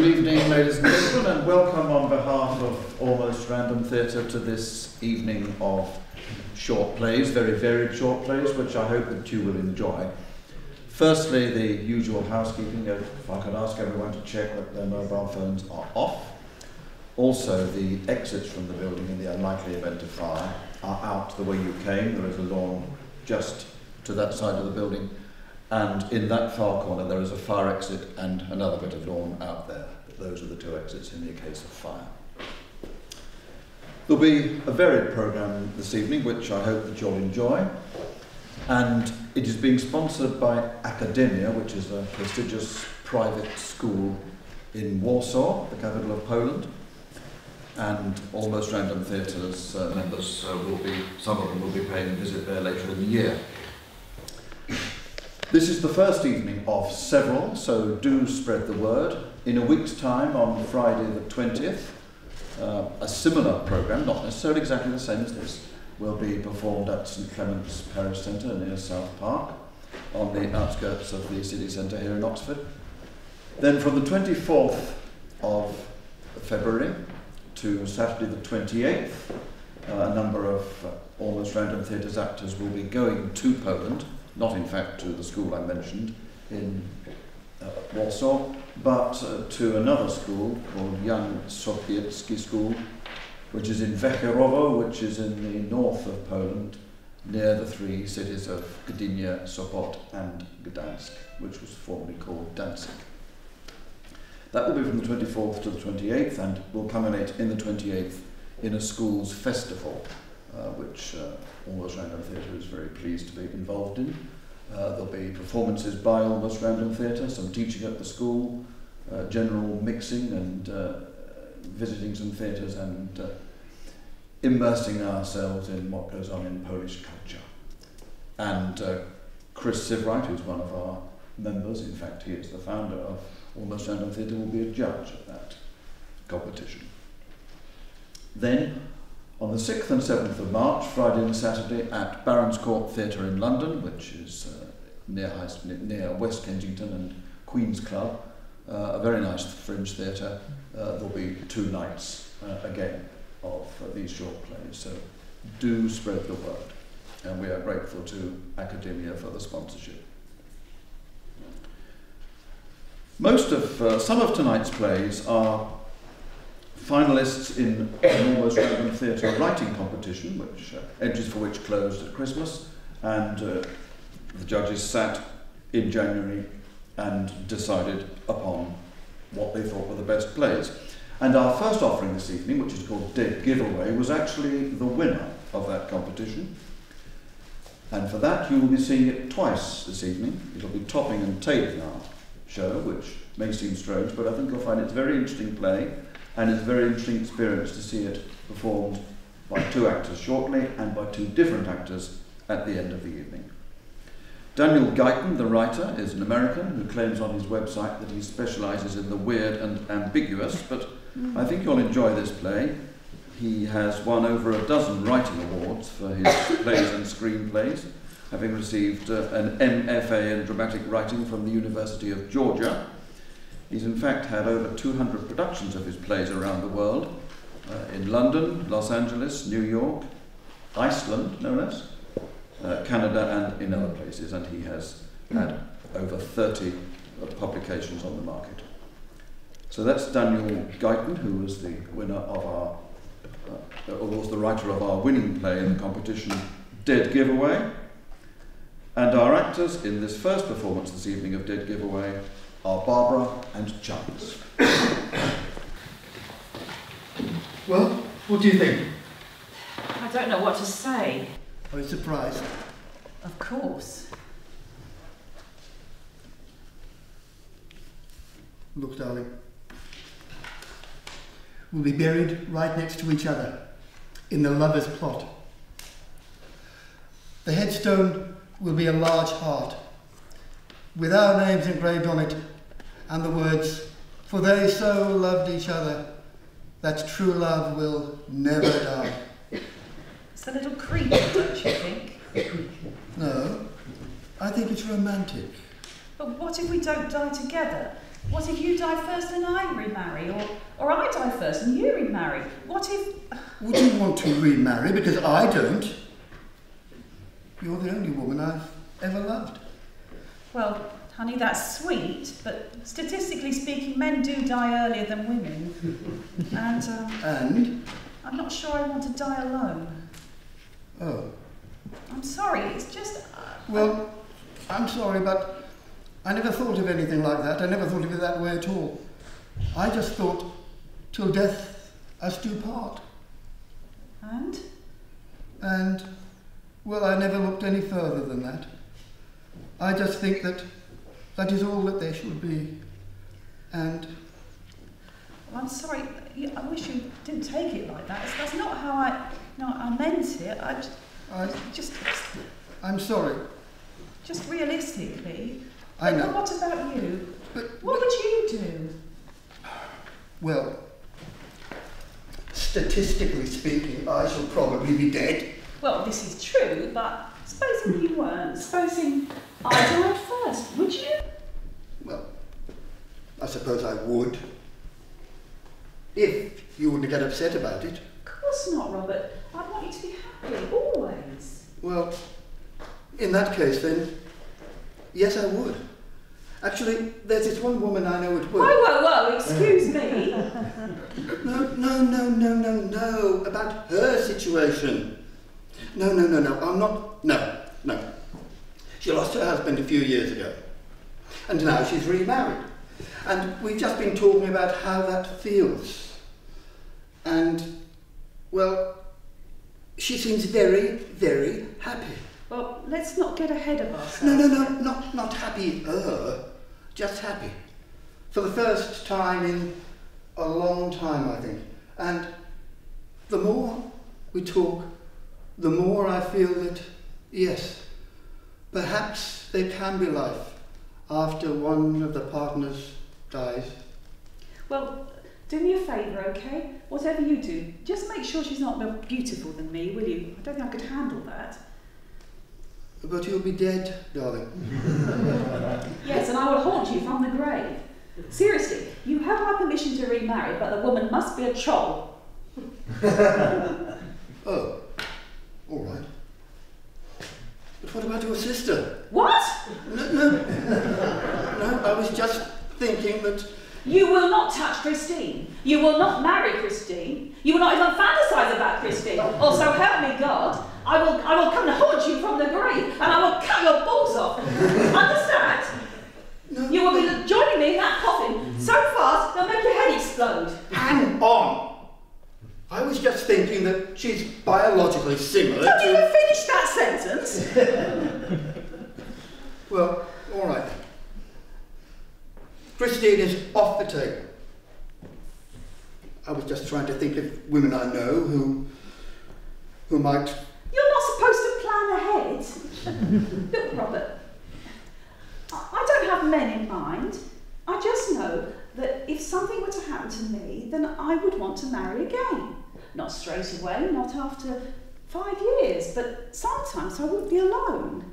Good evening, ladies and gentlemen, and welcome on behalf of Almost Random Theatre to this evening of short plays, very varied short plays, which I hope that you will enjoy. Firstly, the usual housekeeping, if I could ask everyone to check that their mobile phones are off. Also, the exits from the building in the unlikely event of fire are out the way you came. There is a lawn just to that side of the building, and in that far corner there is a fire exit and another bit of lawn out there. Those are the two exits in the case of fire. There'll be a varied programme this evening, which I hope that you'll enjoy. And it is being sponsored by Academia, which is a prestigious private school in Warsaw, the capital of Poland. And Almost Random Theatre's members will be, some of them will be paying a visit there later in the year. This is the first evening of several, so do spread the word. In a week's time, on Friday the 20th, a similar programme, not necessarily exactly the same as this, will be performed at St Clement's Parish Centre near South Park, on the outskirts of the city centre here in Oxford. Then from the 24th of February to Saturday the 28th, a number of Almost Random Theatre's actors will be going to Poland, not in fact to the school I mentioned in Warsaw, but to another school called Jan Sopiecki School, which is in Wejherowo, which is in the north of Poland, near the three cities of Gdynia, Sopot and Gdansk, which was formerly called Danzig. That will be from the 24th to the 28th, and will culminate in the 28th in a school's festival, which Almost Random Theatre is very pleased to be involved in. There'll be performances by Almost Random Theatre, some teaching at the school, general mixing and visiting some theatres and immersing ourselves in what goes on in Polish culture. And Chris Sivright, who's one of our members, in fact he is the founder of Almost Random Theatre, will be a judge at that competition. Then, on the 6th and 7th of March, Friday and Saturday, at Barons Court Theatre in London, which is near West Kensington and Queen's Club, a very nice fringe theatre. There'll be 2 nights again of these short plays, so do spread the word. And we are grateful to Academia for the sponsorship. Some of tonight's plays are finalists in an Almost Random Theatre writing competition, which entries for which closed at Christmas, and the judges sat in January and decided upon what they thought were the best plays. And our first offering this evening, which is called Dead Giveaway, was actually the winner of that competition. And for that you will be seeing it twice this evening. It'll be topping and tailing our show, which may seem strange, but I think you'll find it's a very interesting play, and it's a very interesting experience to see it performed by 2 actors shortly and by 2 different actors at the end of the evening. Daniel Guyton, the writer, is an American who claims on his website that he specialises in the weird and ambiguous, but I think you'll enjoy this play. He has won over a dozen writing awards for his plays and screenplays, having received an MFA in dramatic writing from the University of Georgia. He's in fact had over 200 productions of his plays around the world, in London, Los Angeles, New York, Iceland, no less, Canada and in other places, and he has had over 30 publications on the market. So that's Daniel Guyton, who was the winner of our, or was the writer of our winning play in the competition, Dead Giveaway. And our actors in this first performance this evening of Dead Giveaway are Barbara and Charles. Well, what do you think? I don't know what to say. Are you surprised? Of course. Look, darling. We'll be buried right next to each other in the lover's plot. The headstone will be a large heart with our names engraved on it and the words, "For they so loved each other that true love will never die." It's a little creepy, don't you think? No, I think it's romantic. But what if we don't die together? What if you die first and I remarry? Or I die first and you remarry? What if... Would you want to remarry? Because I don't. You're the only woman I've ever loved. Well, honey, that's sweet, but statistically speaking, men do die earlier than women. And I'm not sure I want to die alone. Oh. I'm sorry, it's just... Well, I'm sorry, but I never thought of anything like that. I never thought of it that way at all. I just thought, till death us do part. And? And, well, I never looked any further than that. I just think that that is all that there should be. And... Well, I'm sorry, I wish you didn't take it like that. That's not how I meant it. I'm sorry. Just realistically. I know. But what about you? What would you do? Well, statistically speaking, I shall probably be dead. Well, this is true, but supposing you weren't, supposing I died first, would you? Well, I suppose I would. If you wouldn't get upset about it. Of course not, Robert. I want you to be happy, always. Well, in that case then, yes I would. Actually, there's this one woman I know at work. Whoa, excuse me. No, about her situation. No, I'm not, no. She lost her husband a few years ago, and now she's remarried. And we've just been talking about how that feels. And, well, she seems very, very happy. Well, let's not get ahead of ourselves. No, not happy-er, just happy. For the first time in a long time, I think. And the more we talk, the more I feel that, yes, perhaps there can be life after one of the partners dies. Well, do me a favour, okay? Whatever you do, just make sure she's not more beautiful than me, will you? I don't think I could handle that. But you'll be dead, darling. Yes, and I will haunt you from the grave. Seriously, you have my permission to remarry, but the woman must be a troll. Oh, all right. But what about your sister? What? No, I was just thinking that... You will not touch Christine. You will not marry Christine. You will not even fantasize about Christine. Also, help me God, I will come and haunt you from the grave, and I will cut your balls off. Understand? No, you will be joining me in that coffin so fast they'll make your head explode. Hang on. I was just thinking that she's biologically similar Don't to... even finish that sentence. Well, all right. Christine is off the table. I was just trying to think of women I know who might... You're not supposed to plan ahead. Look, Robert, I don't have men in mind. I just know that if something were to happen to me, then I would want to marry again. Not straight away, not after 5 years, but sometimes I would be alone.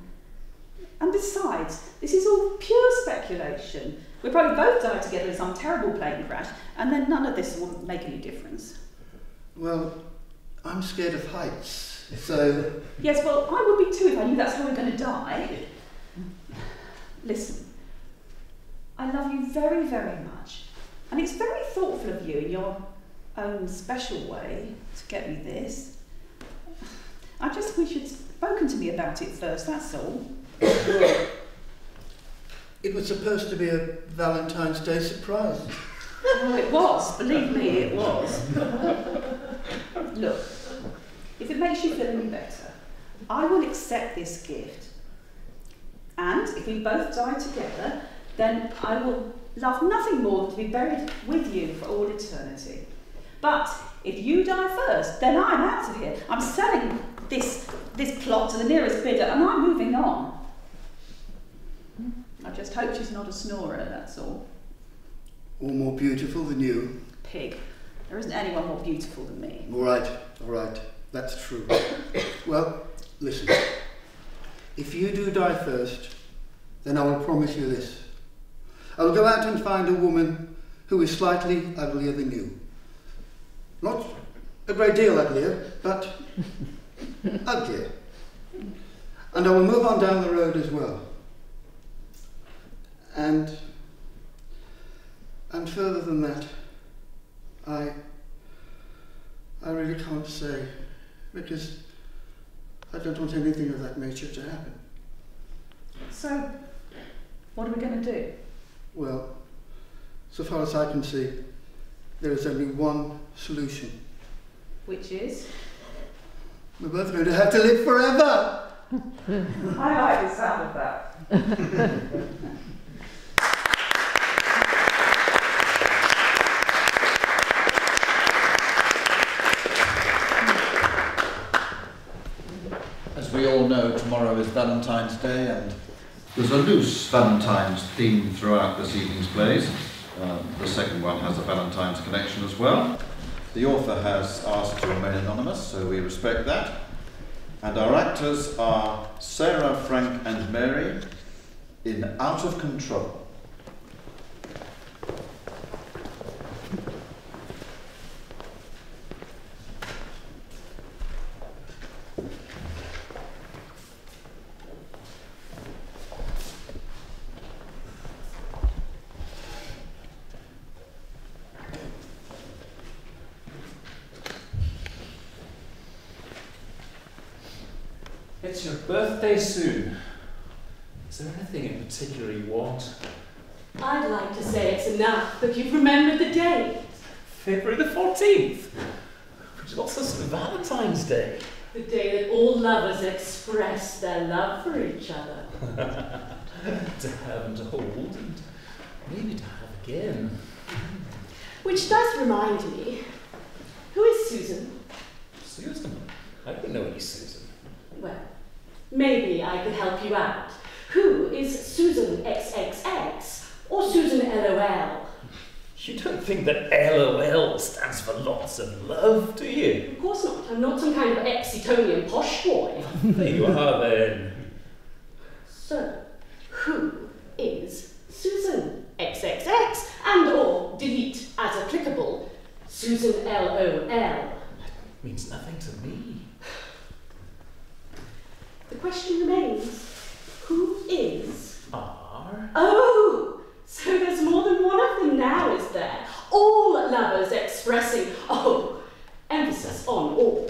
And besides, this is all pure speculation. We'll probably both die together in some terrible plane crash, and then none of this will make any difference. Well, I'm scared of heights, so... Yes, well, I would be too if I knew that's how we're going to die. Listen, I love you very, very much, and it's very thoughtful of you in your own special way to get me this. I just wish you'd spoken to me about it first, that's all. It was supposed to be a Valentine's Day surprise. Oh, it was. Believe me, it was. Look, if it makes you feel any better, I will accept this gift. And if we both die together, then I will love nothing more than to be buried with you for all eternity. But if you die first, then I'm out of here. I'm selling this plot to the nearest bidder and I'm moving on. I just hope she's not a snorer, that's all. Or more beautiful than you. Pig. There isn't anyone more beautiful than me. All right. That's true. Well, listen. If you do die first, then I will promise you this. I'll go out and find a woman who is slightly uglier than you. Not a great deal uglier, but uglier. And I will move on down the road as well. And further than that, I really can't say, because I don't want anything of that nature to happen. So, what are we going to do? Well, so far as I can see, there is only one solution. Which is? We're both going to have to live forever! I like the sound of that. As we all know, tomorrow is Valentine's Day, and there's a loose Valentine's theme throughout this evening's plays. The second one has a Valentine's connection as well. The author has asked to remain anonymous, so we respect that. And our actors are Sarah, Frank and Mary in Out of Control. It's your birthday soon. Is there anything in particular you want? I'd like to say it's enough that you've remembered the date. February the 14th, which is also Valentine's Day. The day that all lovers express their love for each other. To have and to hold, and maybe to have again. Which does remind me, who is Susan? Susan? I don't know any Susan. Well, maybe I could help you out. Who is Susan XXX or Susan LOL? You don't think that LOL stands for lots of love, do you? Of course not. I'm not some kind of Exitonian posh boy. There you are then. So, who is Susan XXX and or delete as applicable Susan LOL? That means nothing to me. The question remains, who is R? Oh, so there's more than one of them now, is there? All lovers expressing, emphasis on all.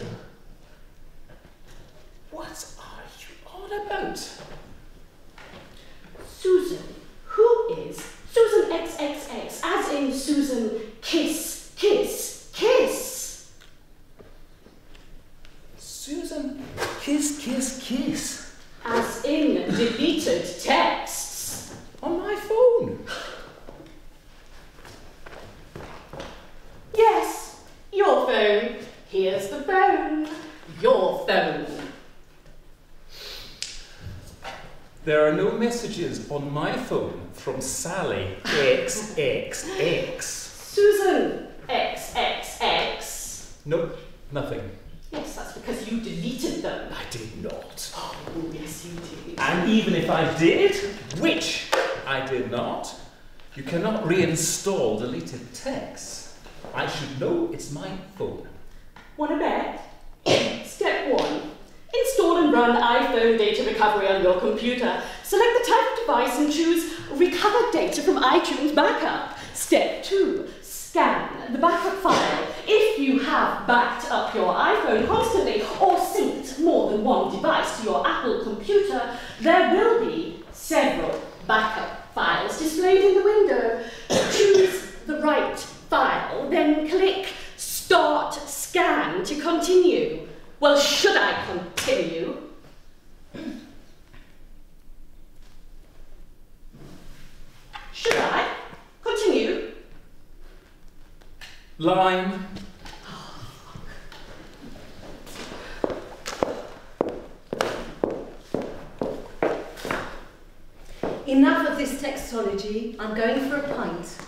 What are you on about? Susan, who is Susan XXX, as in Susan Kiss, Kiss, Kiss? Susan Kiss, Kiss, Kiss. As in deleted texts. On my phone. Yes, your phone. Here's the phone. Your phone. There are no messages on my phone from Sally XXX. Susan XXX. Nope, nothing. Yes, that's because you deleted them. I did not. Oh, yes, you did. And even if I did, which I did not, you cannot reinstall deleted texts. I should know it's my phone. Want to bet? Step 1. Install and run iPhone data recovery on your computer. Select the type of device and choose Recover Data from iTunes Backup. Step 2. Scan the backup file. If you have backed up your iPhone constantly or synced more than one device to your Apple computer, there will be several backup files displayed in the window. Choose the right file, then click Start Scan to continue. Well, should I continue? Should I continue? Line. Enough of this textology. I'm going for a pint.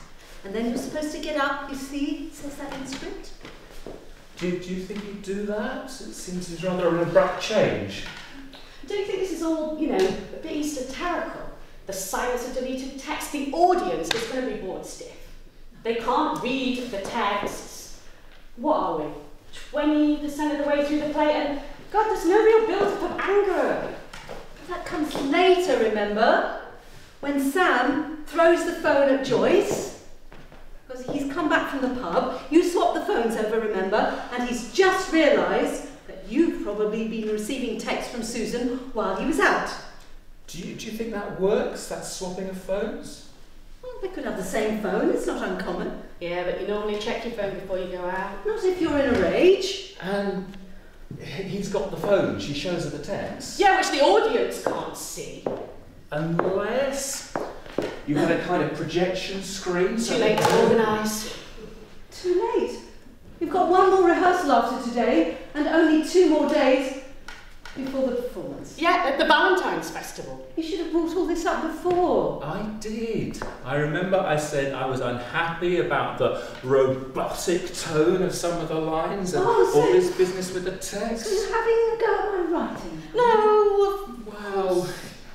And then you're supposed to get up, you see? It says that in script. Do you think you'd do that? It seems rather an abrupt change. Don't you think this is all, a bit esoterical? The silence of deleted text, the audience is going to be bored stiff. They can't read the texts. What are we? 20% of the way through the play, and God, there's no real build-up of anger. That comes later, remember? When Sam throws the phone at Joyce, because he's come back from the pub, you swap the phones over, remember? And he's just realised that you've probably been receiving texts from Susan while he was out. Do you think that works, that swapping of phones? Well, they could have the same phone, it's not uncommon. Yeah, but you normally check your phone before you go out. Not if you're in a rage. And he's got the phone, she shows her the text. Yeah, which the audience can't see. Unless you had a kind of projection screen. Too late to organise. Too late. You've got one more rehearsal after today, and only 2 more days before the performance. Yeah, at the Valentines festival. You should have brought all this up before. I did. I remember I said I was unhappy about the robotic tone of some of the lines and all this business with the text. So you're having a go at my writing? No. Well,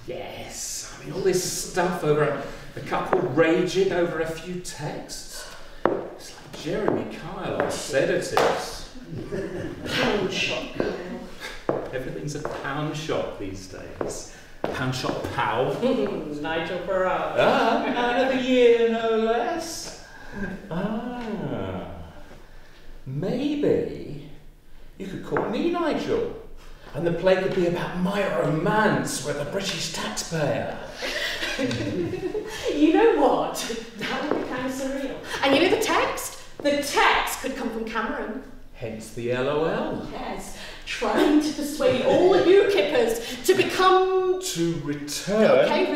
yes. I mean, all this stuff over a couple raging over a few texts. It's like Jeremy Kyle on sedatives. Pound shot girl. Everything's a pound shop these days. Pound shop pal. Nigel Farage. Man of the year, no less. Maybe you could call me Nigel, and the play could be about my romance with a British taxpayer. You know what? That would be kind of surreal. And you know the text? The text could come from Cameron. Hence the LOL. Yes. Trying to persuade all you kippers to become... To return. Okay,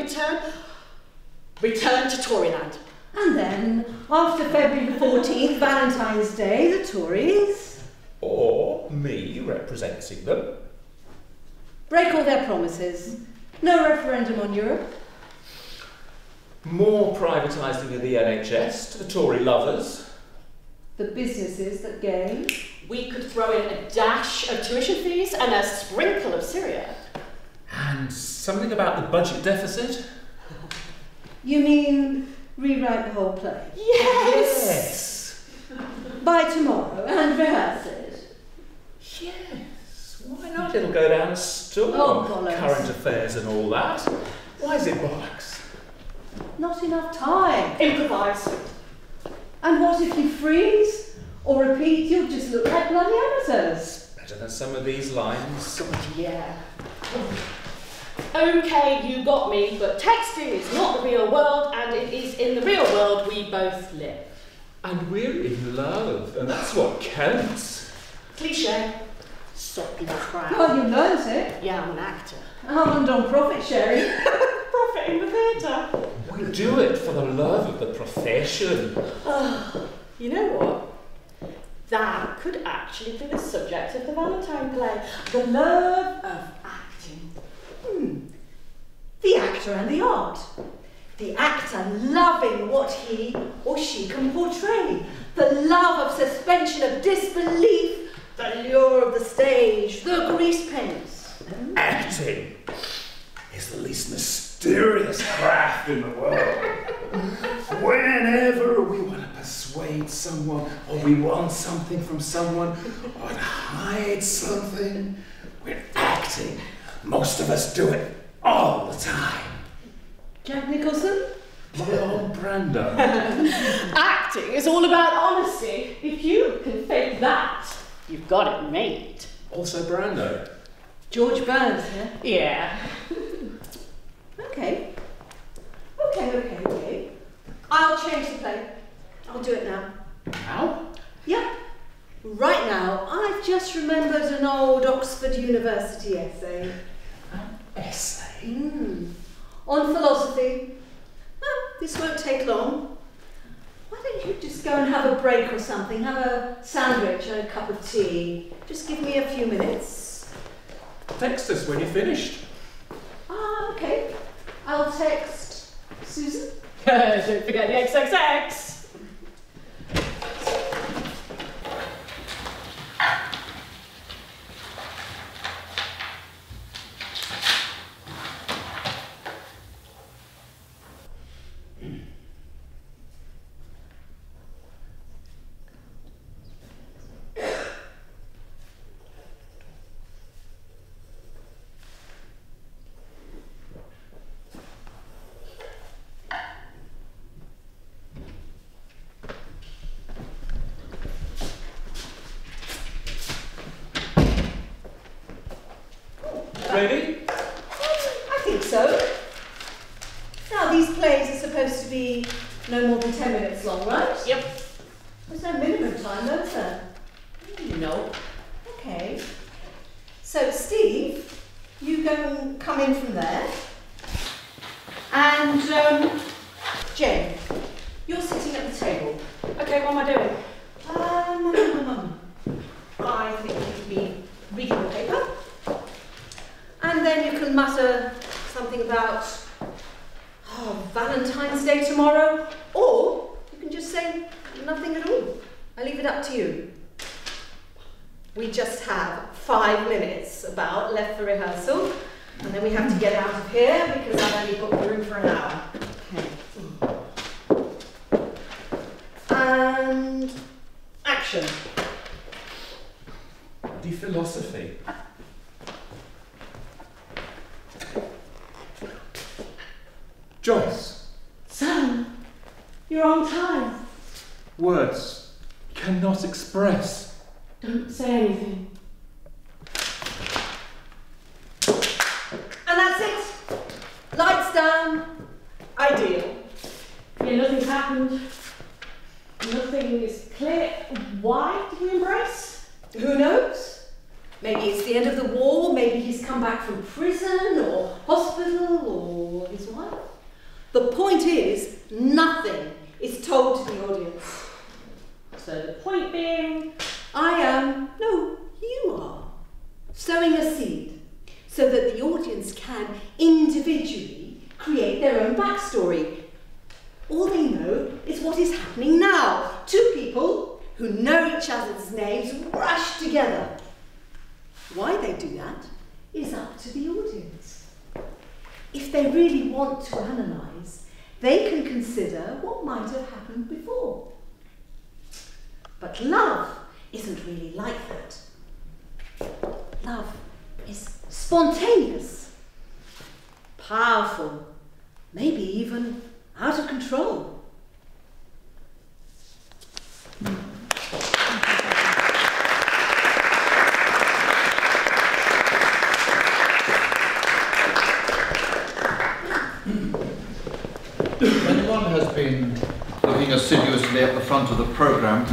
return to Toryland. And then, after February the 14th, Valentine's Day, the Tories... Or me representing them. break all their promises. No referendum on Europe. More privatising of the NHS to the Tory lovers. The businesses that gain. We could throw in a dash of tuition fees and a sprinkle of Syria. And something about the budget deficit? You mean rewrite the whole play? Yes! By tomorrow and rehearse it? Yes. Why not? It'll go down a storm. Oh, bollocks. Current affairs and all that. Why is it bollocks? Not enough time. Improvise. And what if you freeze or repeat? You'll just look like bloody amateurs. Better than some of these lines. Yeah. Okay, you got me, but texting is not the real world, and it is in the real world we both live. And we're in love, and that's what counts. Cliché. Soppy crap. Well, you learnt it. Yeah, I'm an actor. And on profit sharing. Profit in the theatre. We do it for the love of the profession. You know what? That could actually be the subject of the Valentine play. The love of acting. The actor and the art. The actor loving what he or she can portray. The love of suspension of disbelief. The lure of the stage. The grease paints. Acting is the least mysterious craft in the world. Whenever we want to persuade someone, or we want something from someone, or to hide something, we're acting. Most of us do it all the time. Jack Nicholson? My old Brando. Acting is all about honesty. If you can fake that, you've got it made. Also Brando. George Burns, yeah? Yeah. Okay. Okay. I'll change the play. I'll do it now. Now? Yep. Right now, I've just remembered an old Oxford University essay. Essay? On philosophy. This won't take long. Why don't you just go and have a break or something? Have a sandwich and a cup of tea. Just give me a few minutes. Text us when you're finished. Okay. I'll text Susan. Don't forget the XXX. lady? I think so. Now, these plays are supposed to be no more than 10 minutes long, right? Yep. There's no minimum time, though, is there? No. Okay. So, Steve, you go and come in from there. And, Jen, you're sitting at the table. Okay, what am I doing? I think you could be reading the paper. And then you can mutter something about Valentine's Day tomorrow, or you can just say nothing at all. I leave it up to you. We just have 5 minutes about left for rehearsal, and then we have to get out of here because I've only booked the room for an hour. Okay. And action. The philosophy. Joyce. Sam, you're on time. Words cannot express. Don't say anything. And that's it. Lights down. Ideal. Yeah, nothing's happened. Nothing is clear. Why did we embrace? Who knows? Maybe it's the end of the war, maybe he's come back from prison or hospital or his wife. The point is, nothing is told to the audience. So the point being, you are, sowing a seed so that the audience can individually create their own backstory. All they know is what is happening now. Two people who know each other's names rush together. Why they do that is up to the audience. If they really want to analyse, they can consider what might have happened before. But love isn't really like that. Love is spontaneous, powerful, maybe even out of control. If anyone has been looking assiduously at the front of the programme,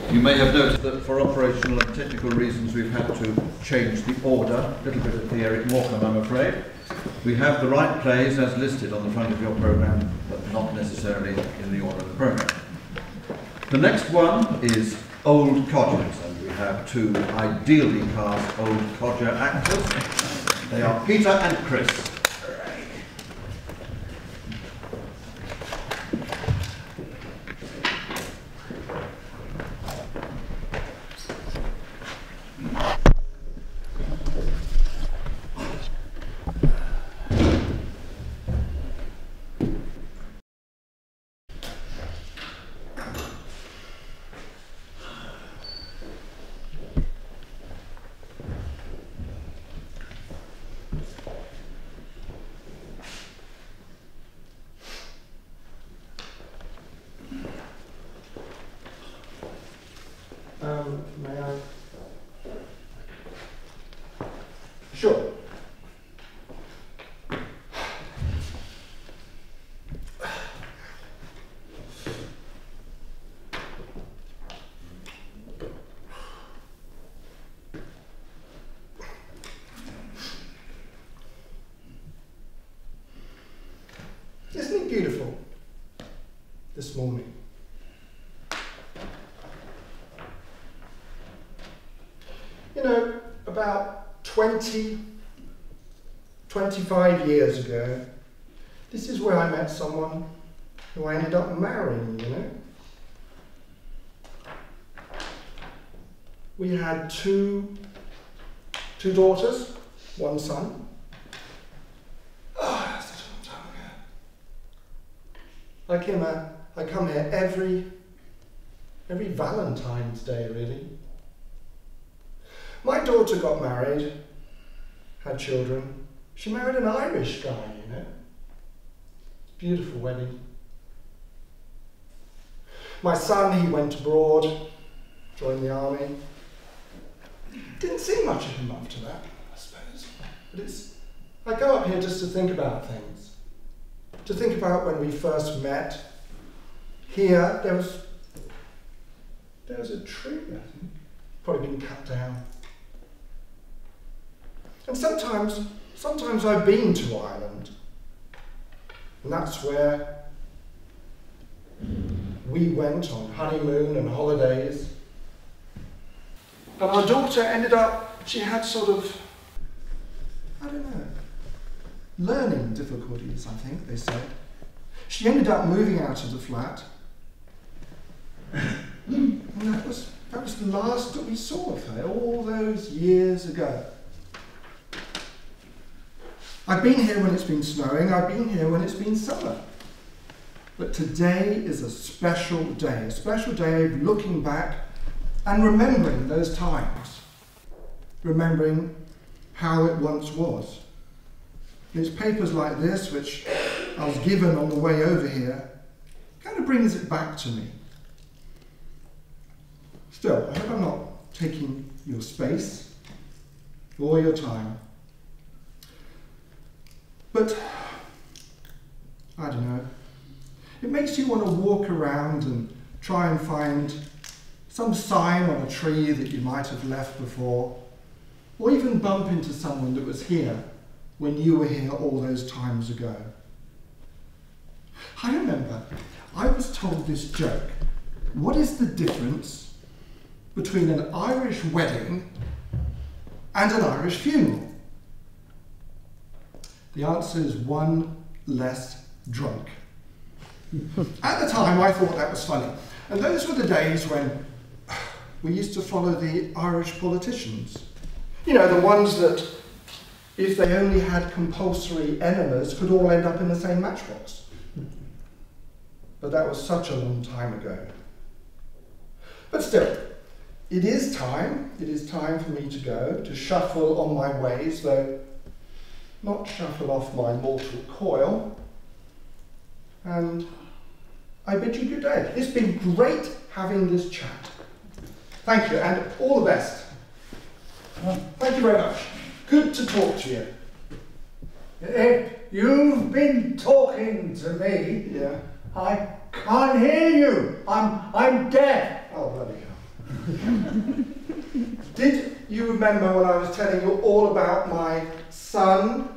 you may have noticed that for operational and technical reasons we've had to change the order, a little bit of the Eric Morecambe, I'm afraid. We have the right plays as listed on the front of your programme, but not necessarily in the order of the programme. The next one is Old Codgers, and we have two ideally cast Old Codger actors. They are Peter and Chris. May I? Sure. Isn't it beautiful this morning? You know, about 25 years ago, this is where I met someone who I ended up marrying, you know. We had two daughters, one son. Oh, that's such a long time ago. I come here every Valentine's Day, really. My daughter got married, had children. She married an Irish guy, you know. Beautiful wedding. My son, he went abroad, joined the army. Didn't see much of him after that, I suppose. But I go up here just to think about things. To think about when we first met. Here, there was a tree, I think, probably been cut down. And sometimes I've been to Ireland, and that's where we went on honeymoon and holidays. But our daughter ended up, she had sort of, I don't know, learning difficulties, I think they said. She ended up moving out of the flat. And that was the last that we saw of her, all those years ago. I've been here when it's been snowing, I've been here when it's been summer. But today is a special day of looking back and remembering those times. Remembering how it once was. It's papers like this, which I was given on the way over here, kind of brings it back to me. Still, I hope I'm not taking your space or your time. But, I don't know, it makes you want to walk around and try and find some sign on a tree that you might have left before, or even bump into someone that was here when you were here all those times ago. I remember I was told this joke. What is the difference between an Irish wedding and an Irish funeral? The answer is one less drunk. At the time, I thought that was funny. And those were the days when we used to follow the Irish politicians. You know, the ones that, if they only had compulsory enemas, could all end up in the same matchbox. But that was such a long time ago. But still, it is time for me to go, to shuffle on my ways, though not shuffle off my mortal coil. And I bid you good day. It's been great having this chat. Thank you, and all the best. Thank you very much. Good to talk to you. If you've been talking to me, Yeah. I can't hear you. I'm deaf. Oh, bloody hell. Did you remember when I was telling you all about my son?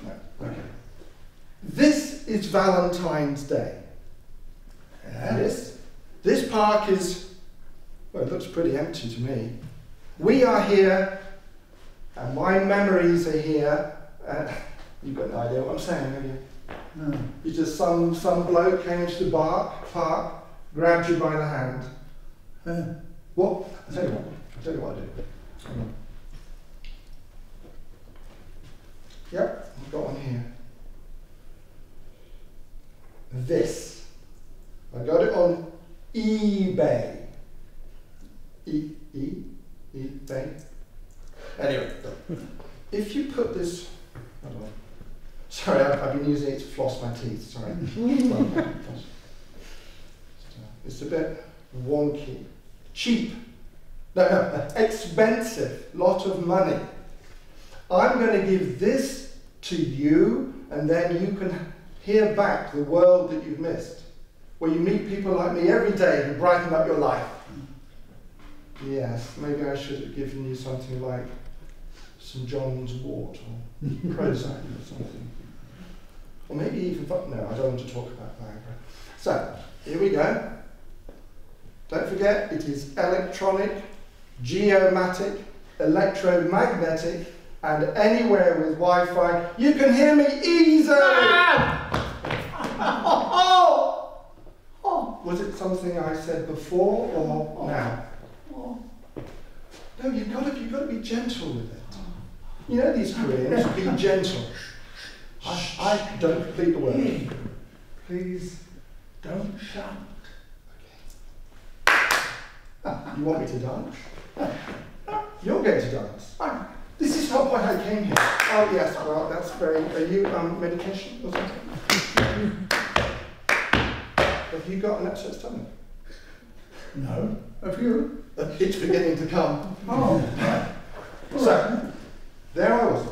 No. Okay. This is Valentine's Day. This park is, well, it looks pretty empty to me. We are here, and my memories are here. You've got no idea what I'm saying, have you? No. It's just some bloke came into the park, grabbed you by the hand. What? I'll tell you what I do. Hang on. Yep, I've got one here. This. I got it on eBay. eBay. Anyway, if you put this, hold on. Sorry, I've been using it to floss my teeth. Sorry. It's a bit wonky, cheap. No, expensive. Lot of money. I'm going to give this to you, and then you can hear back the world that you've missed, where you meet people like me every day who brighten up your life. Yes, maybe I should have given you something like St. John's wort or Prozac or something. Or maybe even, no, I don't want to talk about Viagra. So, here we go. Don't forget, it is electronic, geomatic, electromagnetic, and anywhere with Wi-Fi, you can hear me easily! Was it something I said before or now? No, you've got to be gentle with it. You know these Koreans, be gentle. I don't complete the word. Please don't shout. You want me to dance? You're going to dance. This is not why I came here. Oh yes, well that's very. Are you medication or something? Have you got an upset stomach? No. Have you? It's beginning to come. Oh, right. So, there I was.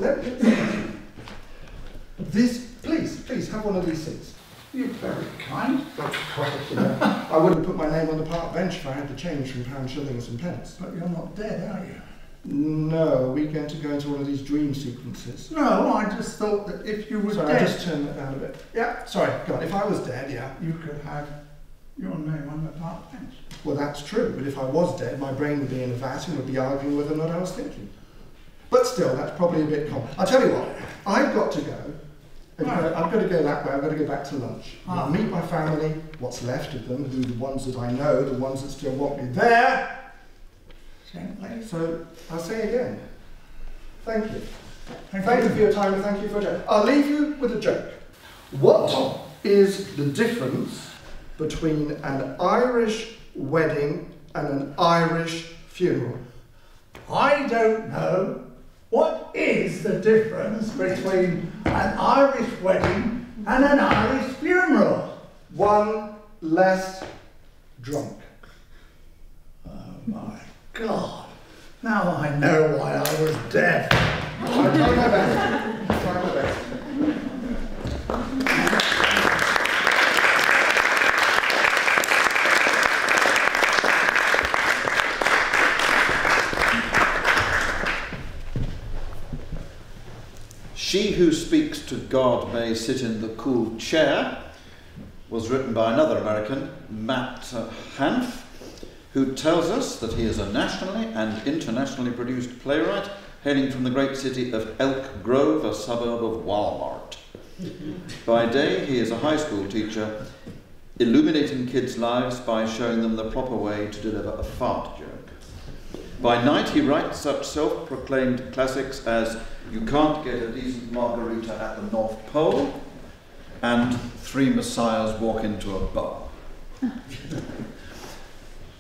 This, please, have one of these seats. You're very kind. That's quite, you know. I wouldn't put my name on the park bench if I had to change from pounds, shillings and pence. But you're not dead, are you? No, we're going to go into one of these dream sequences. No, I just thought that if you were Sorry, dead... I'll just turn that down a bit. Yeah, sorry, go on. If I was dead, yeah. You could have your name on the park bench. Well, that's true, but if I was dead, my brain would be in a vat and would be arguing whether or not I was thinking. But still, that's probably a bit common. I'll tell you what, I've got to go. I've got to go that way, I've got to go back to lunch. I'll meet my family, what's left of them, the ones that I know, the ones that still want me there. Gently. So, I'll say again, thank you. Thank you for your time and thank you for a joke. I'll leave you with a joke. What is the difference between an Irish wedding and an Irish funeral? I don't know. What is the difference between an Irish wedding and an Irish funeral? One less drunk. Oh my God. Now I know why I was deaf. I tried my best. I tried my best. She Who Speaks to God May Sit in the Cool Chair was written by another American, Matt Hanf, who tells us that he is a nationally and internationally produced playwright hailing from the great city of Elk Grove, a suburb of Walmart. By day, he is a high school teacher, illuminating kids' lives by showing them the proper way to deliver a fart joke. By night, he writes such self-proclaimed classics as You Can't Get a Decent Margarita at the North Pole and Three Messiahs Walk into a Bar.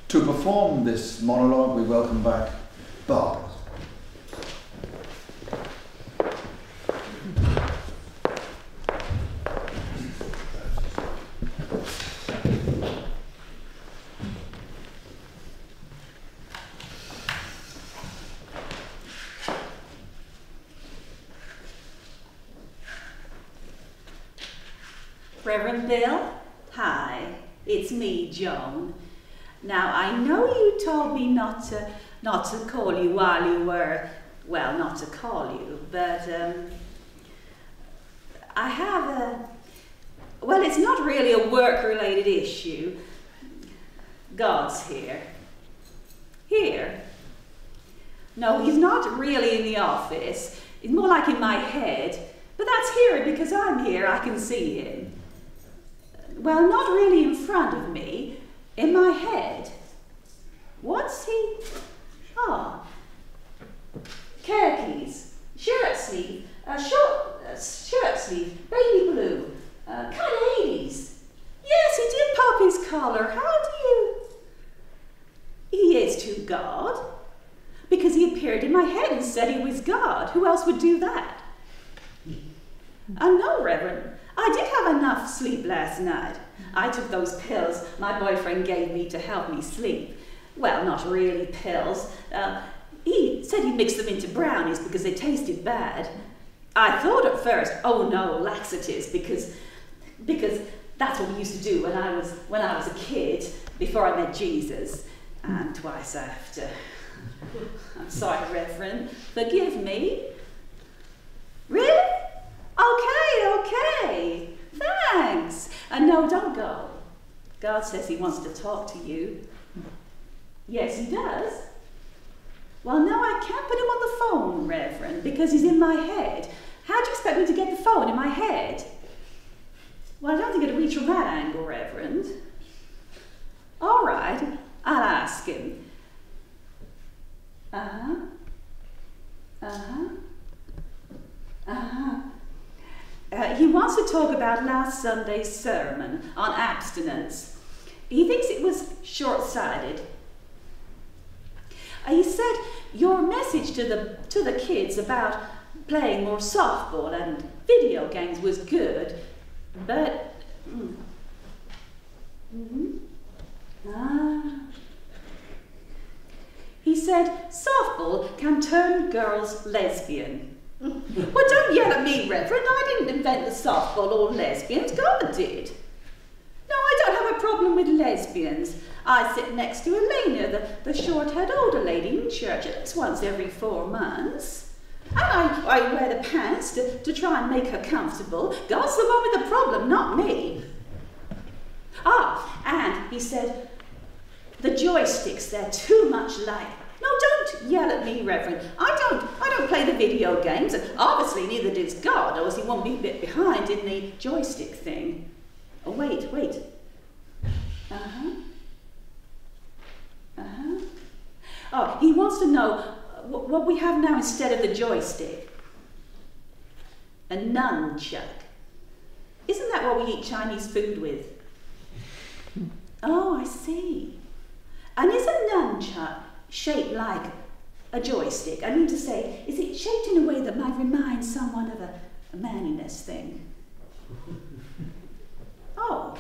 To perform this monologue, we welcome back Barbara. Reverend Bill, hi, it's me, Joan. Now, I know you told me not to call you while you were, well, not to call you, but I have a, well, it's not really a work-related issue. God's here. Here? No, he's not really in the office. It's more like in my head, but that's here because I'm here, I can see him. Well, not really in front of me, in my head. What's he? Ah, khakis, shirt sleeve, shirt sleeve, baby blue, kind of 80s. Yes, he did pop his collar. How do you? He is to God, because he appeared in my head and said he was God. Who else would do that? No, Reverend. I did have enough sleep last night. I took those pills my boyfriend gave me to help me sleep. Well, not really pills. He said he mixed them into brownies because they tasted bad. I thought at first, oh no, laxatives, because that's what we used to do when I was a kid, before I met Jesus, and twice after. I'm sorry, Reverend. Forgive me. Really? Okay. Thanks. No, don't go. God says he wants to talk to you. Yes, he does. Well, no, I can't put him on the phone, Reverend, because he's in my head. How do you expect me to get the phone in my head? Well, I don't think it'll reach from that angle, Reverend. All right, I'll ask him. He wants to talk about last Sunday's sermon on abstinence. He thinks it was short-sighted. He said your message to the kids about playing more softball and video games was good, but he said softball can turn girls lesbian. Well, don't yell at me, Reverend. I didn't invent the softball or lesbians. God did. No, I don't have a problem with lesbians. I sit next to Elena, the short-haired older lady in church, at least once every 4 months. And I wear the pants to try and make her comfortable. God's the one with the problem, not me. Ah, and he said, the joysticks, they're too much like. No, don't yell at me, Reverend. I don't play the video games, and obviously neither does God, or else he won't be a bit behind in the joystick thing. Oh, wait. Oh, he wants to know what we have now instead of the joystick. A nunchuck. Isn't that what we eat Chinese food with? Oh, I see. And is a nunchuck shaped like a joystick? I mean to say, is it shaped in a way that might remind someone of a manliness thing? Oh,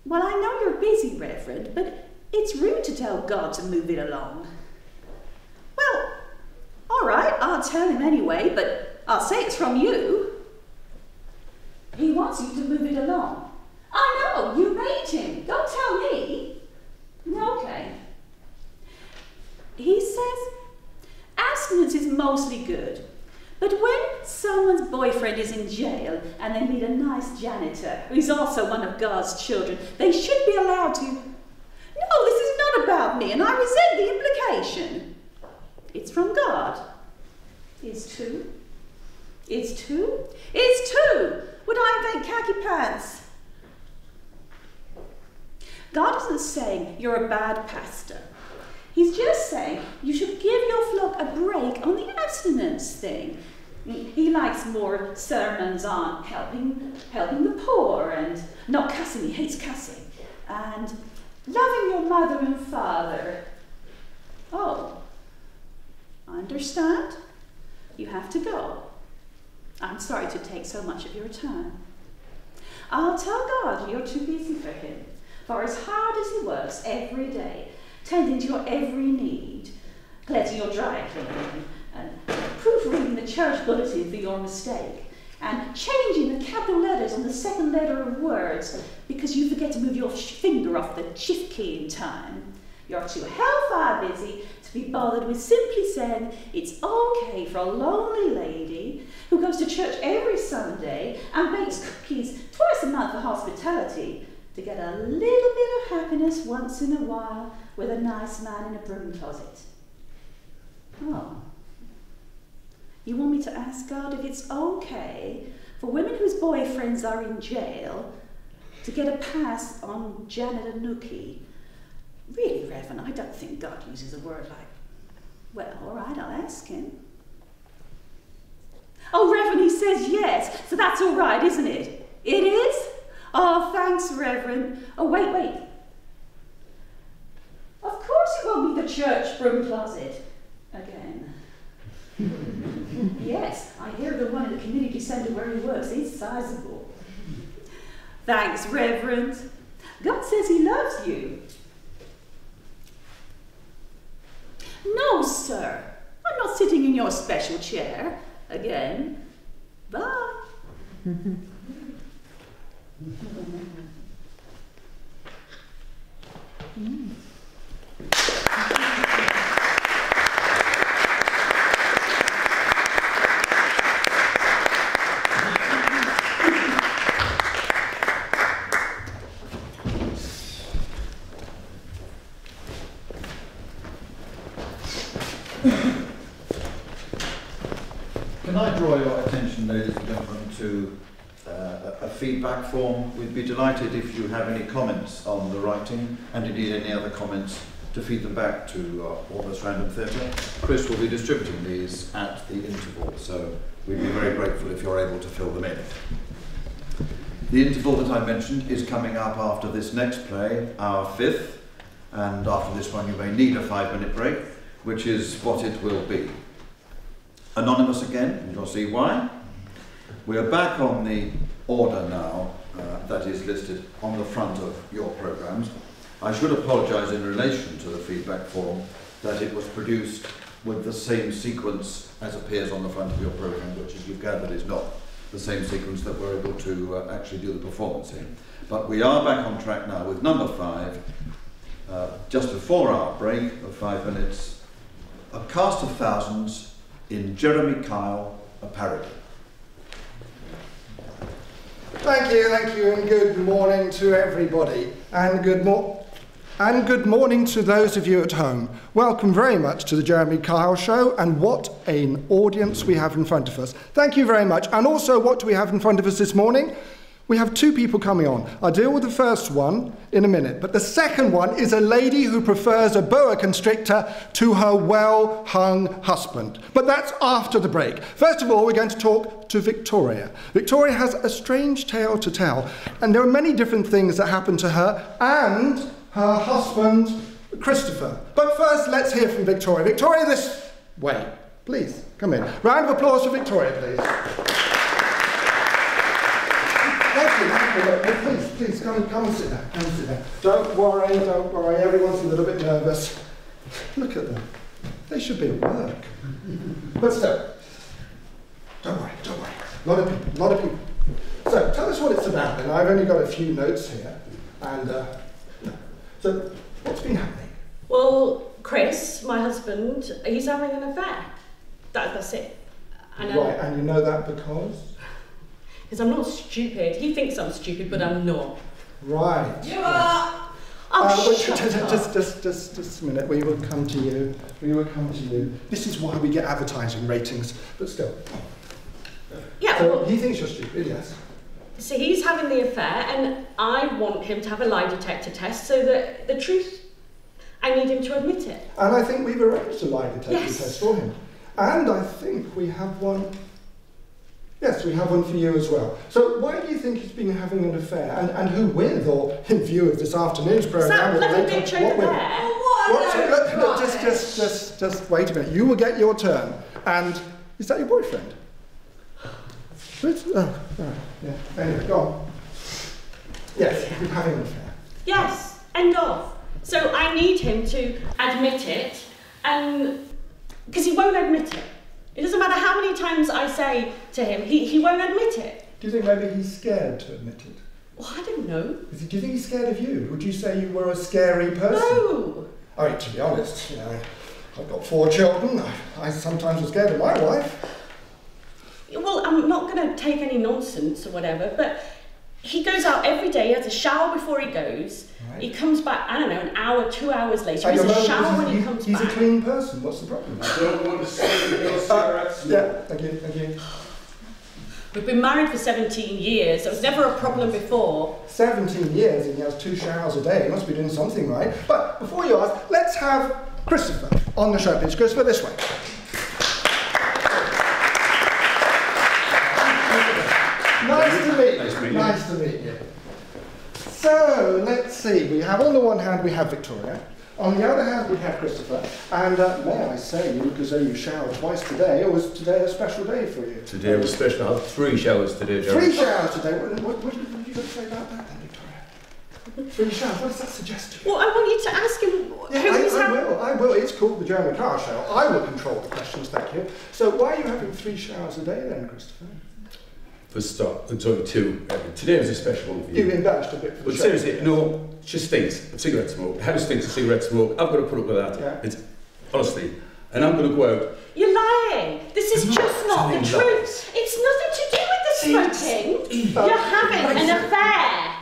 well, I know you're busy, Reverend, but it's rude to tell God to move it along. Well, all right, I'll tell him anyway, but I'll say it's from you. He wants you to move it along. I know, you made him. Don't tell me. Okay. He says abstinence is mostly good, but when someone's boyfriend is in jail and they meet a nice janitor who's also one of God's children, they should be allowed to. No, this is not about me, and I resent the implication. It's from God. It's two. Would I invent khaki pants? God isn't saying you're a bad pastor. He's just saying you should give your flock a break on the abstinence thing. He likes more sermons on helping the poor and not cussing. He hates cussing. And loving your mother and father. Oh, I understand. You have to go. I'm sorry to take so much of your time. I'll tell God you're too busy for him. For as hard as he works every day, tending to your every need, collecting your dry cleaning, and proofreading the church bulletin for your mistake, and changing the capital letters on the second letter of words because you forget to move your finger off the shift key in time, you're too hellfire busy to be bothered with simply saying it's okay for a lonely lady who goes to church every Sunday and bakes cookies twice a month for hospitality to get a little bit of happiness once in a while with a nice man in a broom closet. Oh. You want me to ask God if it's okay for women whose boyfriends are in jail to get a pass on Janitor Nookie? Really, Reverend, I don't think God uses a word like, well, all right, I'll ask him. Oh, Reverend, he says yes, so that's all right, isn't it? It is? Oh, thanks, Reverend. Oh, wait. Of course it won't be the church broom closet again. Yes, I hear the one in the community centre where he works is sizable. Thanks, Reverend. God says he loves you. No, sir. I'm not sitting in your special chair again. Bye. Can I draw your attention, ladies and gentlemen, to a feedback form? We'd be delighted if you have any comments on the writing, and indeed any other comments, to feed them back to Almost Random Theatre. Chris will be distributing these at the interval, so we'd be very grateful if you're able to fill them in. The interval that I mentioned is coming up after this next play, our fifth, and after this one you may need a 5-minute break, which is what it will be. Anonymous again, and you'll see why. We are back on the order now that is listed on the front of your programmes. I should apologise in relation to the feedback form that it was produced with the same sequence as appears on the front of your programme, which, as you've gathered, is not the same sequence that we're able to actually do the performance in. But we are back on track now with number 5, just a 4-hour break of 5 minutes, A Cast of Thousands in Jeremy Kyle, a parody. Thank you, and good morning to everybody, and good morning to those of you at home. Welcome very much to the Jeremy Kyle Show, and what an audience we have in front of us. Thank you very much. And also, what do we have in front of us this morning? We have 2 people coming on. I'll deal with the first one in a minute, but the second one is a lady who prefers a boa constrictor to her well-hung husband. But that's after the break. First of all, we're going to talk to Victoria. Victoria has a strange tale to tell, and there are many different things that happen to her and her husband, Christopher. But first, let's hear from Victoria. Victoria, this way. Please, come in. Round of applause for Victoria, please. Thank you. Please, come and sit down. Don't worry, everyone's a little bit nervous. Look at them. They should be at work. But still, don't worry. A lot of people. So, tell us what it's about then. I've only got a few notes here. And, so, what's been happening? Well, Chris, my husband, he's having an affair. That's it. Right, and you know that because? Because I'm not stupid. He thinks I'm stupid, but I'm not. Right. You are! Oh, just a minute. We will come to you. This is why we get advertising ratings, but still. Yeah, so well, he thinks you're stupid, yes. So he's having the affair, and I want him to have a lie detector test so that the truth, I need him to admit it. And I think we've arranged a lie detector test for him. And I think we have one. Yes, we have one for you as well. So why do you think he's been having an affair? And who with, or in view of this afternoon's programme? Is that bloody bitch over there? Look, just wait a minute. You will get your turn. And is that your boyfriend? Oh, yeah. Anyway, go on. Yes, you're having an affair. Yes, end of. So I need him to admit it, and because he won't admit it. It doesn't matter how many times I say to him, he won't admit it. Do you think maybe he's scared to admit it? Well, I don't know. Do you think he's scared of you? Would you say you were a scary person? No. I mean, to be honest, I've got 4 children. I sometimes was scared of my wife. Well, I'm not going to take any nonsense or whatever, but he goes out every day, he has a shower before he goes. Right. He comes back, I don't know, an hour, 2 hours later. He has a shower when he comes back. He's a clean person. What's the problem? I don't want to see your cigarettes. Yeah, thank you. We've been married for 17 years. There was never a problem before. 17 years and he has 2 showers a day. He must be doing something right. But before you ask, let's have Christopher on the show, please. Christopher, this way. Nice to meet you. So, let's see. We have, on the one hand, we have Victoria. On the other hand, we have Christopher. And may I say, you look as though you showered twice today, or was today a special day for you? Today was special. I had 3 showers today, Jerry. 3 showers today? What did you got to say about that then, Victoria? 3 showers, what does that suggest to you? Well, I want you to ask him who he's having. I will. It's called the Jeremy Kyle Show. I will control the questions, thank you. So why are you having 3 showers a day then, Christopher? For start, it's only 2. Today was a special one for you. You embellished a bit for the But show. seriously, no, it just stinks of cigarette smoke. The house stinks of cigarette smoke. I've got to put up with that. Yeah. It's honestly, and I'm going to go out. You're lying. This is just not the truth. It's nothing to do with the smoking. You're having an affair.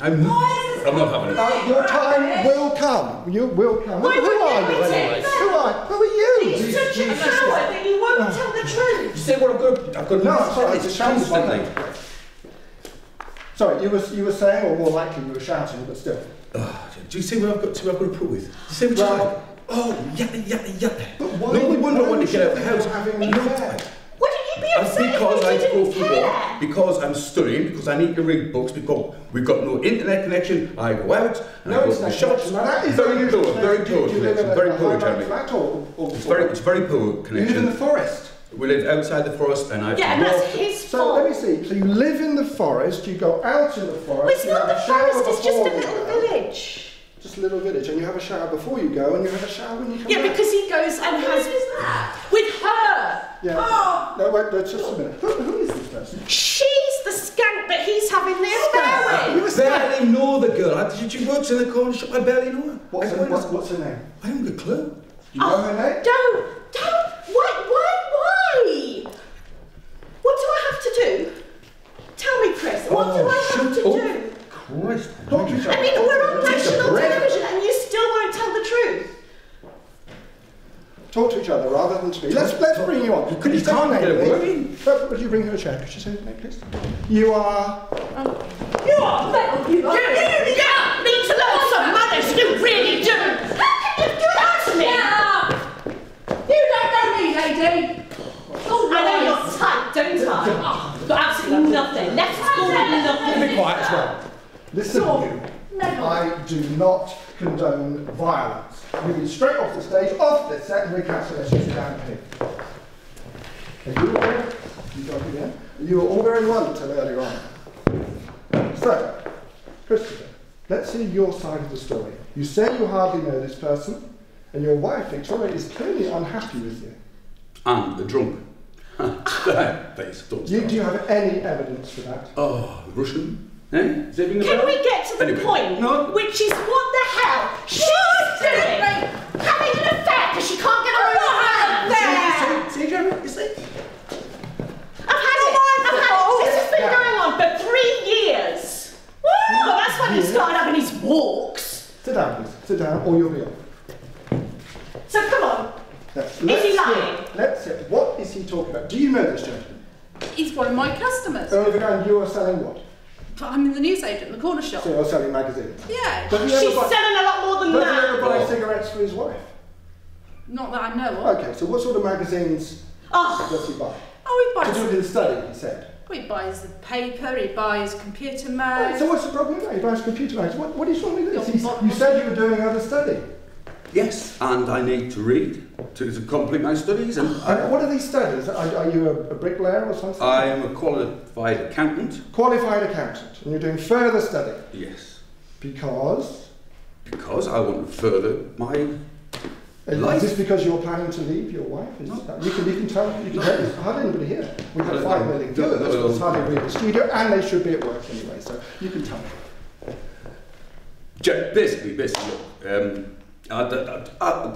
I'm not having it. Your time will come. You will come. Who are you anyway? Who are you? He's such a coward that you won't tell the truth. You say what I've got. No, sorry, it's constantly. Sorry, you were saying, or more likely you were shouting, but still. Do you see what I've got to put up with? Do you see what you're like? Oh, yeah. But why? No wonder I want to get out of the house. Having an affair? Wouldn't you be upset because if I you have to go didn't for care? work, because I'm studying, because I need to read books, because we've got no internet connection. I go out and I go to the shops. Very poor connection. Very poor, Jeremy. It's very poor connection. You live in the forest. We live outside the forest, and I. Yeah, and that's his fault. So let me see. So you live in the forest. You go out in the forest. Well, it's not the forest. It's just a little village. just a little village, and you have a shower before you go, and you have a shower when you come back. Yeah, because he goes and has... With her! Yeah. Oh. No, wait, just a minute. Who is this person? She's the skank that he's having the affair with. I barely know the girl. She works in the corner shop. I barely know her. What's her name? I haven't got a clue. You know her name? Don't. Why? What do I have to do? Tell me, Chris, what do I have to do? Christ. I mean, we're on national television and you still won't tell the truth. Talk to each other rather than to me. Let's bring you on. Could you say your name, please? Would you bring her a chair? Could you say your name, please? You are... You are metal, you need to learn some manners, you really do. How can you do that to me? You don't know me, lady. Oh, I know you're tight, don't I? Oh, got absolutely nothing. Left school with nothing. Be quiet as well. Listen, you. I do not condone violence. You'll be straight off the stage, off the set, and we cancel this. You sit down here. Are you all? You got it again? You were all very well until earlier on. So, Christopher, let's see your side of the story. You say you hardly know this person, and your wife, Victoria, is clearly unhappy with you. And a drunk. Do you have any evidence for that? Oh, Russian? Eh? Can we get to the point? No. Which is what the hell she's doing? Having an affair because she can't get over her affair. See, Jeremy, you see? This has been going on for 3 years. Well, that's when he started having his walks. Sit down, please. Sit down, or you'll be off. So come on. Is he lying? Let's hear. What is he talking about? Do you know this gentleman? He's one of my customers. And you are selling what? I'm in the newsagent in the corner shop. So you're selling magazines? Yeah. She's selling a lot more than that. Does he ever buy cigarettes for his wife? Not that I know of. Okay, so what sort of magazines does he buy? Oh, he buys... To do with his study, he said. Well, he buys the paper, he buys computer mags. So what's the problem with that? He buys computer mags. What is wrong with this? You said you were doing other study. Yes, and I need to read to complete my studies. And what are these studies? Are you a bricklayer or something? I am a qualified accountant. Qualified accountant, and you're doing further study? Yes. Because? Because I want to further my life. Is this because you're planning to leave your wife? No. You can tell. There's hardly anybody here. We have 5 million viewers. There's hardly anybody in the studio, and they should be at work anyway. So you can tell me. Basically, look.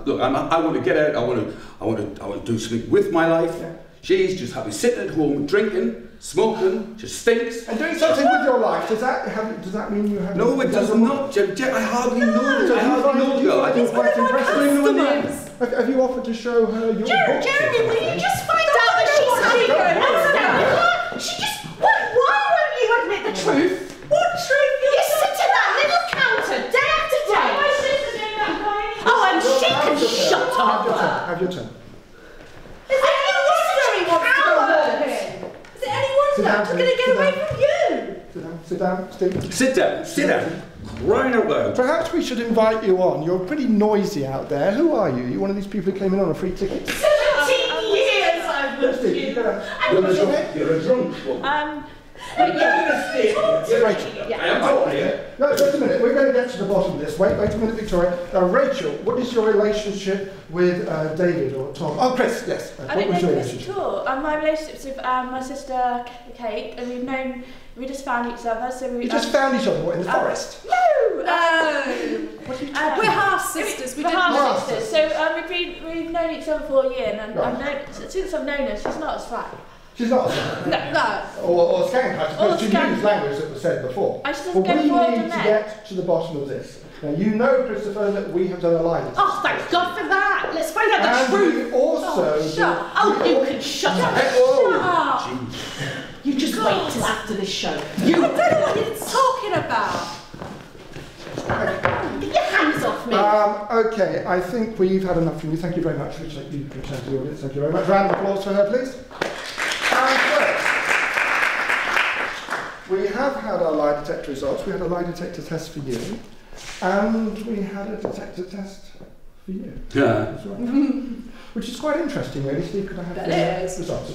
Look, I want to get out. I want to do something with my life. Yeah. She's just happy sitting at home, drinking, smoking. She stinks. And doing something with your life. Does that mean you have? No, it does not. I hardly know her. I hardly know her. I think quite impressive. Have you offered to show her your books? Jeremy, will you just find out that she's happy? She just. Why won't you admit the truth? What truth? You sit in that little counter day after day. My sister's doing that for me. Oh, and she can shut up. Have your turn. Is it any wonder he wants to go walking? Is it any wonder? We're going to get away from you. Sit down, Steve. Sit down. Crying out loud. Perhaps we should invite you on. You're pretty noisy out there. Who are you? You're one of these people who came in on a free ticket. 17 years I've lived here. You're a drunk woman. No, just a minute. We're going to get to the bottom of this. Wait a minute, Victoria. Rachel, what is your relationship with David or Tom? Oh, Chris, yes. What was your relationship? My relationship's with my sister Kate, and we just found each other. So we just found each other. What, in the forest? No. We're half sisters. We're half sisters. So we've known each other for a year, and since I've known her, she's not as fat. She's not a skank. No. Or skank, I suppose, to use language that was said before. We need to get to the bottom of this. Now, you know, Christopher, that we have done a lie. Oh, thank God for that. Let's find out the truth. We also you can shut up. Shut up. You just wait till after this show. I don't know what you're talking about. Get your hands off me. Okay, I think we've had enough from you. Thank you very much. We'll take you to the audience. Thank you very much. Round of applause for her, please. We have had our lie detector results. We had a lie detector test for you, and we had a detector test for you. Yeah. That's right. Which is quite interesting, really. Steve, could I have the results?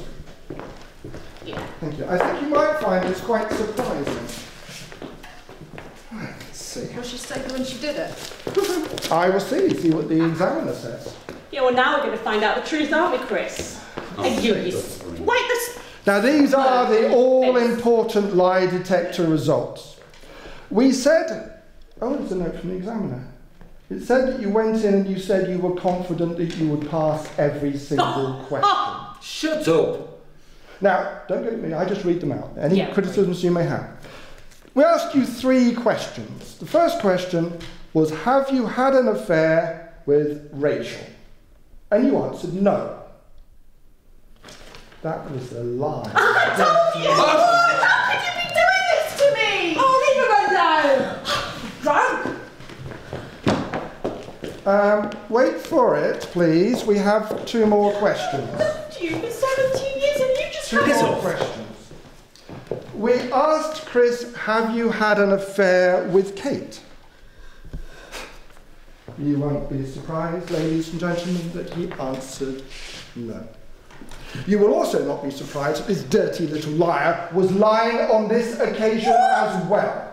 Yeah. Thank you. I think you might find this quite surprising. Right, let's see. Will she say when she did it? I will see what the examiner says. Yeah, well, now we're going to find out the truth, aren't we, Chris? Now, these are the all-important lie detector results. We said, oh, there's a note from the examiner. It said that you went in and you said you were confident that you would pass every single question. Shut up. Now, don't get me, I just read them out. Any criticisms you may have. We asked you 3 questions. The first question was, have you had an affair with Rachel? And you answered no. That was a lie. I told you! How could you be doing this to me? Oh, leave her alone! Drunk? Wait for it, please. We have 2 more questions. You for 17 years and you just 2 more questions. We asked Chris, have you had an affair with Kate? You won't be surprised, ladies and gentlemen, that he answered no. You will also not be surprised that this dirty little liar was lying on this occasion as well.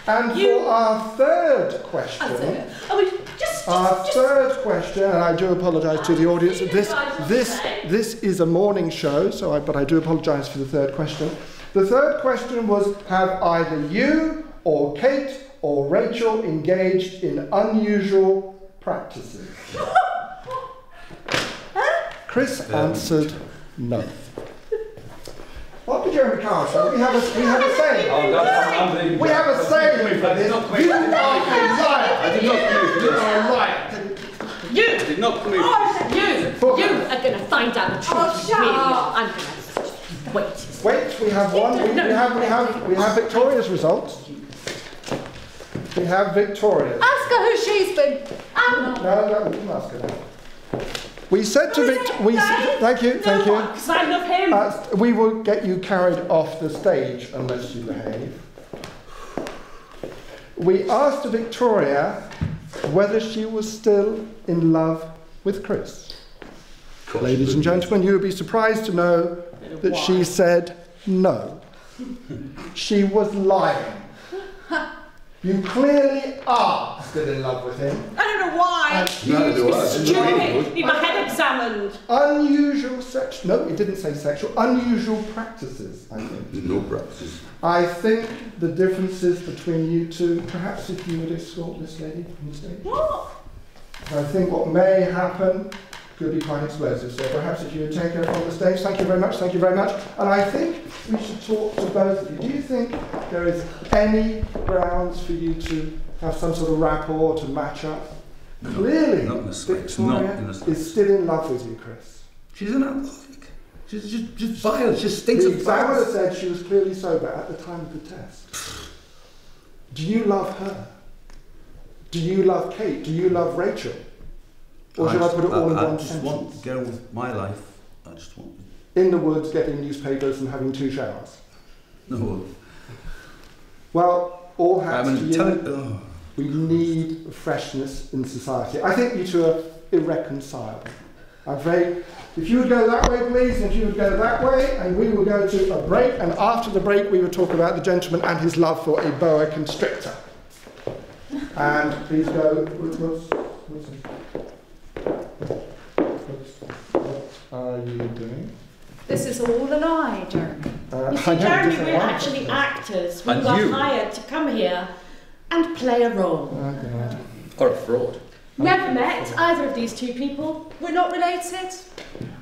And for our third question, and I do apologise to the audience, this is a morning show, but I do apologise for the third question. The third question was, have either you or Kate or Rachel engaged in unusual practices? Chris answered no. What did Jeremy Carr say? We have a saying. We have a saying for this. You are a liar. I did not come You are a liar. You! I did not come You are going to find out the truth. I'm going to wait. We have one. We have Victoria's results. We have Victoria. Ask her who she's been. No, we didn't ask her that. We said to Victoria, thank you. Because I love him. We will get you carried off the stage unless you behave. We asked Victoria whether she was still in love with Chris. Ladies and gentlemen, you would be surprised to know that she said no. She was lying. You clearly are still in love with him. I don't know why. Stupid. Need my head examined. Unusual sexual. No, it didn't say sexual. Unusual practices, I think. No practices. I think the differences between you two, perhaps if you would escort this lady from the stage. What? I think what may happen could be quite explosive. So perhaps if you would take her from the stage. Thank you very much. Thank you very much. And I think we should talk to both of you. Do you think there is any grounds for you to have some sort of rapport to match up? No, clearly, not in the slightest. Victoria is still in love with you, Chris. She's an alcoholic. She's just vile. She stinks of violence. The examiner said she was clearly sober at the time of the test. Do you love her? Do you love Kate? Do you love Rachel? Or should I put it all in one sentence? I just want to get on with my life. I just want... In the woods, getting newspapers and having 2 showers. No. Well, all hats to you. We need freshness in society. I think you two are irreconcilable. I'm afraid. If you would go that way, please, and if you would go that way, and we will go to a break, and after the break we will talk about the gentleman and his love for a boa constrictor. And please go... What are you doing? This is all a lie, Jeremy. You see, Jeremy, we're actually actors. We were hired to come here and play a role. Oh, God. Or a fraud. Never met either of these 2 people. We're not related.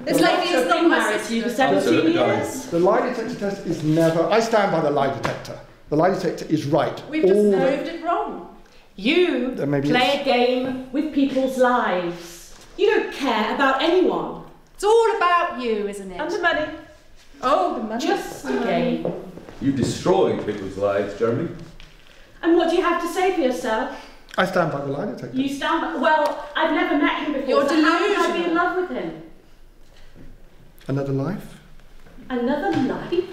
This lady is not married to you for 17 years. The lie detector test is never... I stand by the lie detector. The lie detector is right. We've just proved it wrong. You play a game with people's lives. You don't care about anyone. It's all about you, isn't it? And the money. Oh, the money. Just a game. You destroy people's lives, Jeremy. And what do you have to say for yourself? I stand by the lie detector. You stand by... Well, I've never met him before. You're delusional. How could I be in love with him? Another life? Another life?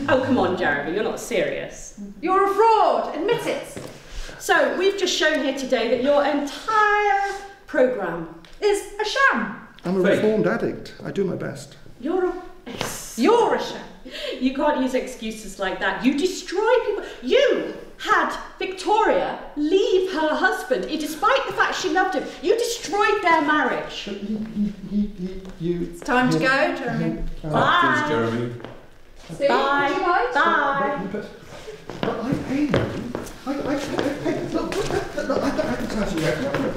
Oh, come on, Jeremy, you're not serious. You're a fraud. Admit it. So, we've just shown here today that your entire programme is a sham. I'm a reformed addict. I do my best. You're a sham. You can't use excuses like that. You destroy people. You had Victoria leave her husband, despite the fact she loved him. You destroyed their marriage. It's time to go, Jeremy. Bye. Thanks, Jeremy. Steve, Bye. would you like? Bye. But I paid you. I paid. Look, I can tell you.